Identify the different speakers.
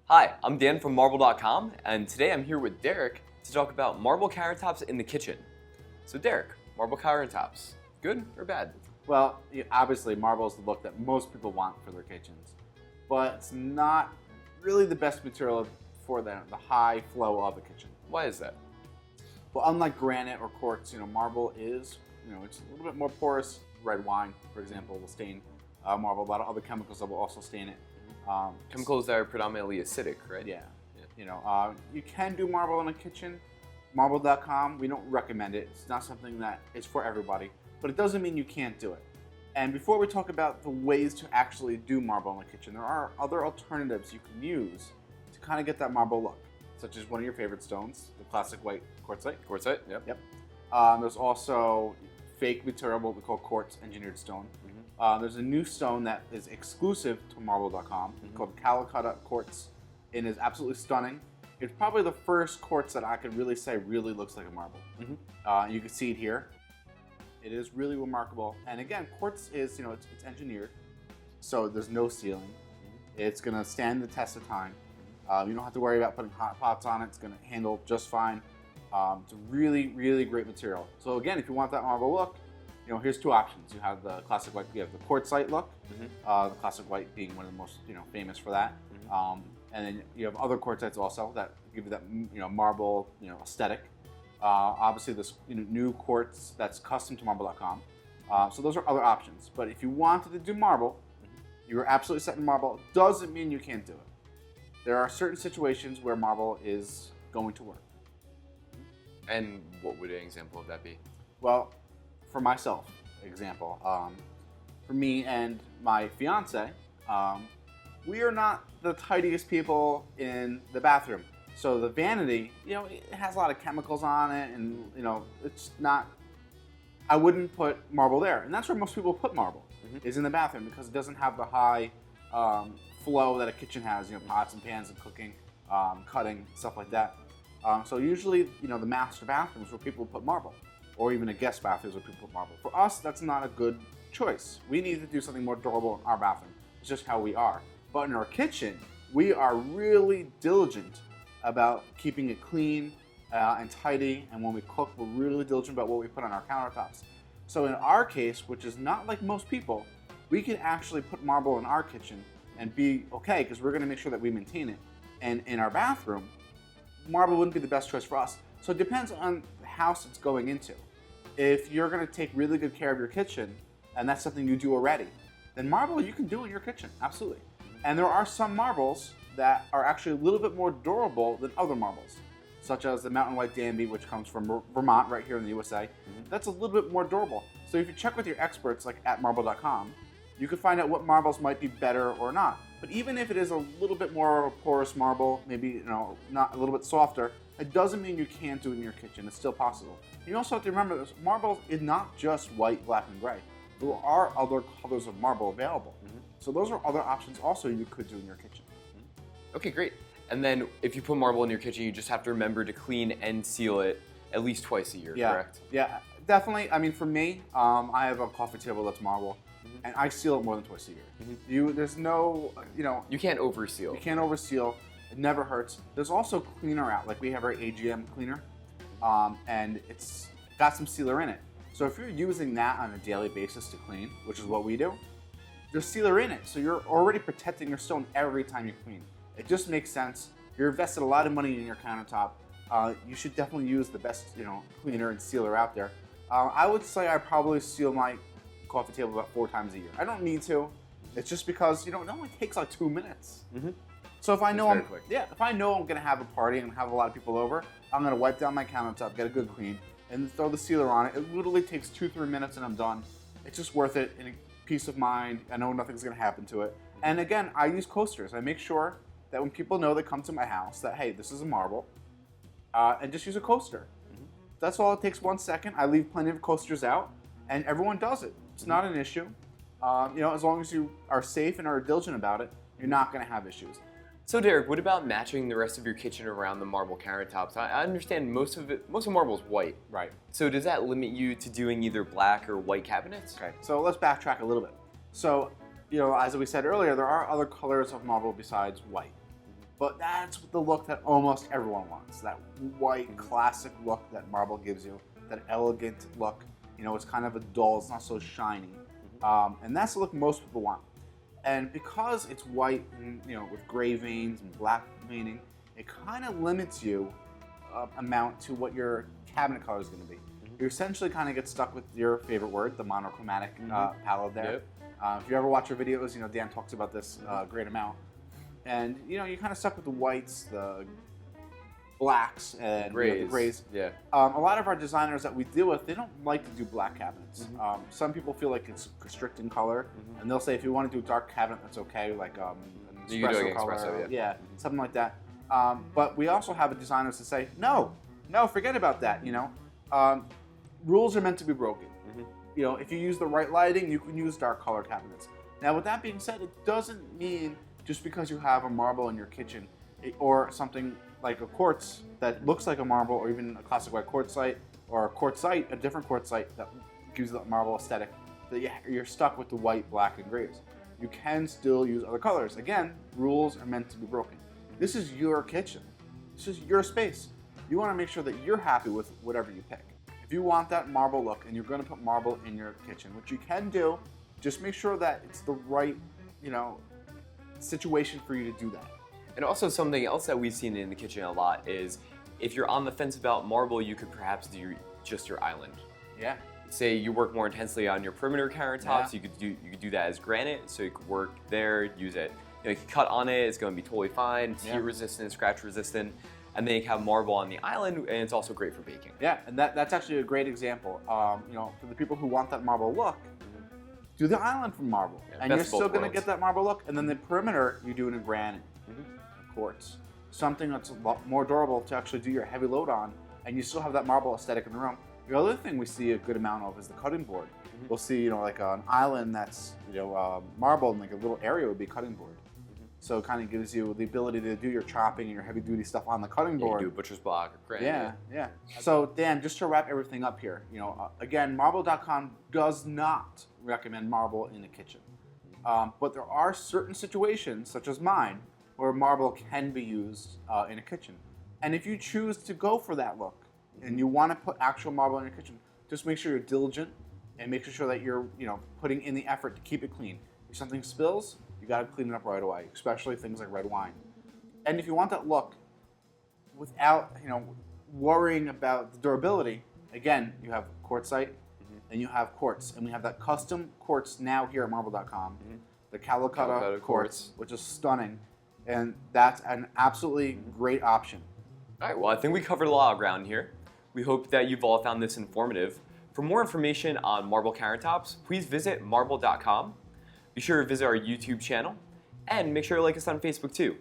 Speaker 1: Hi, I'm Dan from Marble.com, and today I'm here with Derek to talk about marble countertops in the kitchen. So Derek, marble countertops, good or bad?
Speaker 2: Well, obviously marble is the look that most people want for their kitchens, but it's not really the best material for the high flow of a kitchen.
Speaker 1: Why is that?
Speaker 2: Well, unlike granite or quartz, marble is, it's a little bit more porous. Red wine, for example, will stain marble. A lot of other chemicals that will also stain it.
Speaker 1: Chemicals that are predominantly acidic, right?
Speaker 2: Yeah. You can do marble in a kitchen. Marble.com, we don't recommend it. It's not something that is for everybody, but it doesn't mean you can't do it. And before we talk about the ways to actually do marble in the kitchen, there are other alternatives you can use to kind of get that marble look, such as one of your favorite stones, the classic white quartzite.
Speaker 1: Quartzite, yep.
Speaker 2: Yep. There's also fake material, what we call quartz engineered stone. There's a new stone that is exclusive to Marble.com called Calcutta quartz, and is absolutely stunning. It's probably the first quartz that I could really say really looks like a marble. You can see it here. It is really remarkable. And again, quartz is, it's engineered, so there's no sealing. It's going to stand the test of time. You don't have to worry about putting hot pots on it. It's going to handle just fine. It's a really, really great material. So again, if you want that marble look, here's two options. You have the classic white, you have the quartzite look, the classic white being one of the most, famous for that. And then you have other quartzites also that give you that, marble, aesthetic. Obviously this new quartz that's custom to Marble.com. So those are other options. But if you wanted to do marble, you're absolutely set in marble. Doesn't mean you can't do it. There are certain situations where marble is going to work.
Speaker 1: And what would an example of that be?
Speaker 2: Well, for myself, example, for me and my fiance, we are not the tidiest people in the bathroom. So the vanity, it has a lot of chemicals on it, and it's not. I wouldn't put marble there, and that's where most people put marble, is in the bathroom, because it doesn't have the high flow that a kitchen has. Pots and pans and cooking, cutting, stuff like that. So usually, the master bathrooms where people put marble, or even a guest bathroom where people put marble. For us, that's not a good choice. We need to do something more durable in our bathroom. It's just how we are. But in our kitchen, we are really diligent about keeping it clean and tidy. And when we cook, we're really diligent about what we put on our countertops. So in our case, which is not like most people, we can actually put marble in our kitchen and be okay, because we're going to make sure that we maintain it. And in our bathroom, marble wouldn't be the best choice for us. So it depends on the house it's going into. If you're going to take really good care of your kitchen, and that's something you do already, then marble you can do in your kitchen, absolutely. And there are some marbles that are actually a little bit more durable than other marbles, such as the Mountain White Danby, which comes from Vermont, right here in the USA. That's a little bit more durable. So if you check with your experts, like at Marble.com, you can find out what marbles might be better or not. But even if it is a little bit more porous marble, maybe not a little bit softer, it doesn't mean you can't do it in your kitchen. It's still possible. You also have to remember this: marble is not just white, black, and gray. There are other colors of marble available. So those are other options also you could do in your kitchen.
Speaker 1: Okay, great. And then if you put marble in your kitchen, you just have to remember to clean and seal it at least twice a year, correct?
Speaker 2: Yeah, definitely. I mean, for me, I have a coffee table that's marble, and I seal it more than twice a year. There's no,
Speaker 1: You can't overseal.
Speaker 2: You can't overseal. It never hurts. There's also cleaner out. Like we have our AGM cleaner, and it's got some sealer in it. So if you're using that on a daily basis to clean, which is what we do, there's sealer in it. So you're already protecting your stone every time you clean. It just makes sense. You're invested a lot of money in your countertop. You should definitely use the best, cleaner and sealer out there. I would say I probably seal my coffee table about 4 times a year. I don't need to. It's just because, it only takes like 2 minutes. So if I know if I know I'm gonna have a party and have a lot of people over, I'm gonna wipe down my countertop, get a good clean, and throw the sealer on it. It literally takes 2-3 minutes and I'm done. It's just worth it, and peace of mind. I know nothing's gonna happen to it. And again, I use coasters. I make sure that when people know they come to my house that, hey, this is a marble, and just use a coaster. That's all. It takes 1 second. I leave plenty of coasters out, and everyone does it. It's not an issue. As long as you are safe and are diligent about it, you're not gonna have issues.
Speaker 1: So Derek, what about matching the rest of your kitchen around the marble countertops? I understand most of marble is white.
Speaker 2: Right.
Speaker 1: So does that limit you to doing either black or white cabinets?
Speaker 2: Okay, so let's backtrack a little bit. So, as we said earlier, there are other colors of marble besides white. But that's the look that almost everyone wants. That white, classic look that marble gives you. That elegant look. You know, it's kind of a dull, it's not so shiny. And that's the look most people want. And because it's white, and, you know, with gray veins and black veining, it kind of limits you amount to what your cabinet color is going to be. You essentially kind of get stuck with your favorite word, the monochromatic palette there. Yep. If you ever watch our videos, you know, Dan talks about this a great amount. And, you know, you're kind of stuck with the whites, the blacks, and
Speaker 1: grays.
Speaker 2: You know, the grays.
Speaker 1: Yeah.
Speaker 2: A lot of our designers that we deal with, they don't like to do black cabinets. Some people feel like it's constricting color, and they'll say if you want to do a dark cabinet, that's okay, like an espresso color.
Speaker 1: Espresso, yeah.
Speaker 2: Something like that. But we also have designers that say, no, forget about that, you know. Rules are meant to be broken. You know, if you use the right lighting, you can use dark color cabinets. Now, with that being said, it doesn't mean just because you have a marble in your kitchen or something like a quartz that looks like a marble, or even a classic white quartzite, or a quartzite, a different quartzite that gives the marble aesthetic, that you're stuck with the white, black, and grays. You can still use other colors. Again, rules are meant to be broken. This is your kitchen. This is your space. You want to make sure that you're happy with whatever you pick. If you want that marble look and you're going to put marble in your kitchen, which you can do, just make sure that it's the right, you know, situation for you to do that.
Speaker 1: And also something else that we've seen in the kitchen a lot is if you're on the fence about marble, you could perhaps do just your island.
Speaker 2: Yeah.
Speaker 1: Say you work more intensely on your perimeter countertops, you could do that as granite, so you could work there, use it. You know, you can cut on it, it's going to be totally fine, it's heat resistant, scratch resistant, and then you can have marble on the island, and it's also great for baking.
Speaker 2: Yeah, and that's actually a great example. You know, for the people who want that marble look, do the island from marble, and you're still going to get that marble look. And then the perimeter, you do it in granite, quartz, something that's a lot more durable to actually do your heavy load on, and you still have that marble aesthetic in the room. The other thing we see a good amount of is the cutting board. We'll see, you know, like an island that's, you know, marble, and like a little area would be cutting board. So it kind of gives you the ability to do your chopping and your heavy duty stuff on the cutting board.
Speaker 1: You can do a butcher's block or granite.
Speaker 2: Yeah. So Dan, just to wrap everything up here, you know, again, marble.com does not recommend marble in the kitchen. But there are certain situations, such as mine, where marble can be used in a kitchen. And if you choose to go for that look, and you want to put actual marble in your kitchen, just make sure you're diligent and make sure that you're, you know, putting in the effort to keep it clean. If something spills, you got to clean it up right away, especially things like red wine. And if you want that look without, you know, worrying about the durability, again, you have quartzite and you have quartz, and we have that custom quartz now here at marble.com, the Calcutta quartz, which is stunning, and that's an absolutely great option.
Speaker 1: All right, well, I think we covered a lot of ground here. We hope that you've all found this informative. For more information on marble countertops, please visit marble.com. Be sure to visit our YouTube channel, and make sure to like us on Facebook too.